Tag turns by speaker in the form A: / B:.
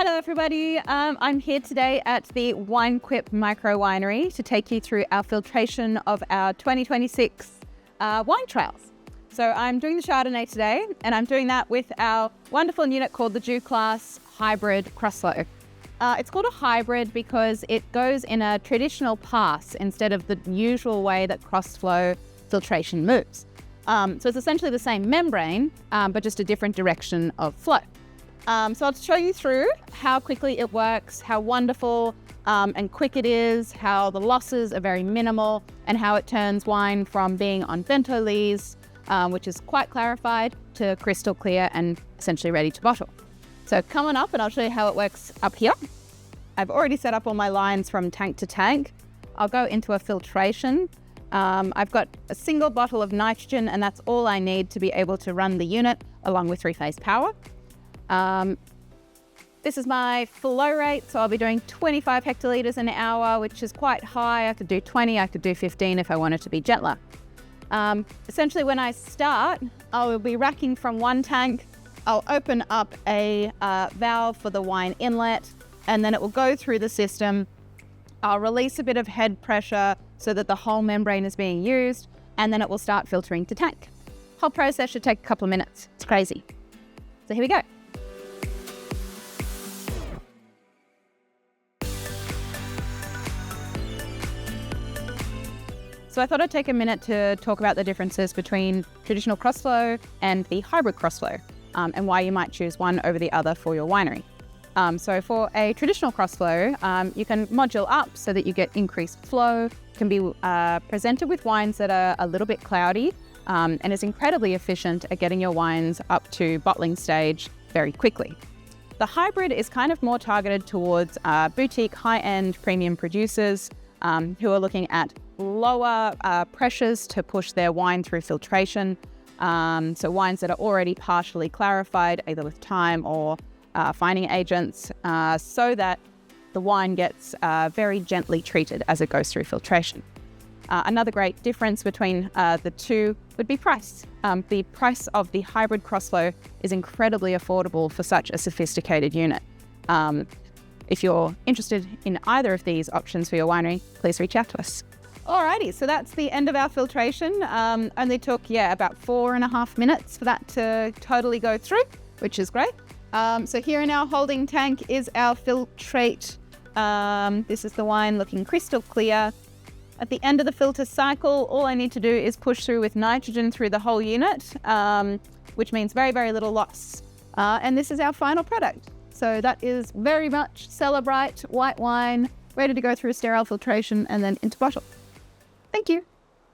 A: Hello everybody, I'm here today at the WineQuip Micro Winery to take you through our filtration of our 2026 wine trials. So I'm doing the Chardonnay today, and I'm doing that with our wonderful unit called the Juclas Hybrid Crossflow. It's called a hybrid because it goes in a traditional pass instead of the usual way that crossflow filtration moves. So it's essentially the same membrane, but just a different direction of flow. So I'll show you through how quickly it works, how wonderful and quick it is, how the losses are very minimal, and how it turns wine from being on bento lees, which is quite clarified, to crystal clear and essentially ready to bottle. So come on up and I'll show you how it works up here. I've already set up all my lines from tank to tank. I'll go into a filtration. I've got a single bottle of nitrogen, and that's all I need to be able to run the unit along with three-phase power. This is my flow rate, so I'll be doing 25 hectolitres an hour, which is quite high. I could do 20, I could do 15 if I wanted to be gentler. Essentially, when I start, I will be racking from one tank. I'll open up a valve for the wine inlet, and then it will go through the system. I'll release a bit of head pressure so that the whole membrane is being used, and then it will start filtering to tank. Whole process should take a couple of minutes. It's crazy. So here we go. So I thought I'd take a minute to talk about the differences between traditional crossflow and the hybrid crossflow, and why you might choose one over the other for your winery. So for a traditional crossflow, you can module up so that you get increased flow. It can be presented with wines that are a little bit cloudy, and is incredibly efficient at getting your wines up to bottling stage very quickly. The hybrid is kind of more targeted towards boutique, high-end premium producers who are looking at lower pressures to push their wine through filtration. So wines that are already partially clarified, either with time or fining agents, so that the wine gets very gently treated as it goes through filtration. Another great difference between the two would be price. The price of the hybrid crossflow is incredibly affordable for such a sophisticated unit. If you're interested in either of these options for your winery, please reach out to us. Alrighty, so that's the end of our filtration. Only took, about 4.5 minutes for that to totally go through, which is great. So here in our holding tank is our filtrate. This is the wine looking crystal clear. At the end of the filter cycle, all I need to do is push through with nitrogen through the whole unit, which means very, very little loss. And this is our final product. So that is very much cellar bright white wine, ready to go through sterile filtration and then into bottle. Thank you.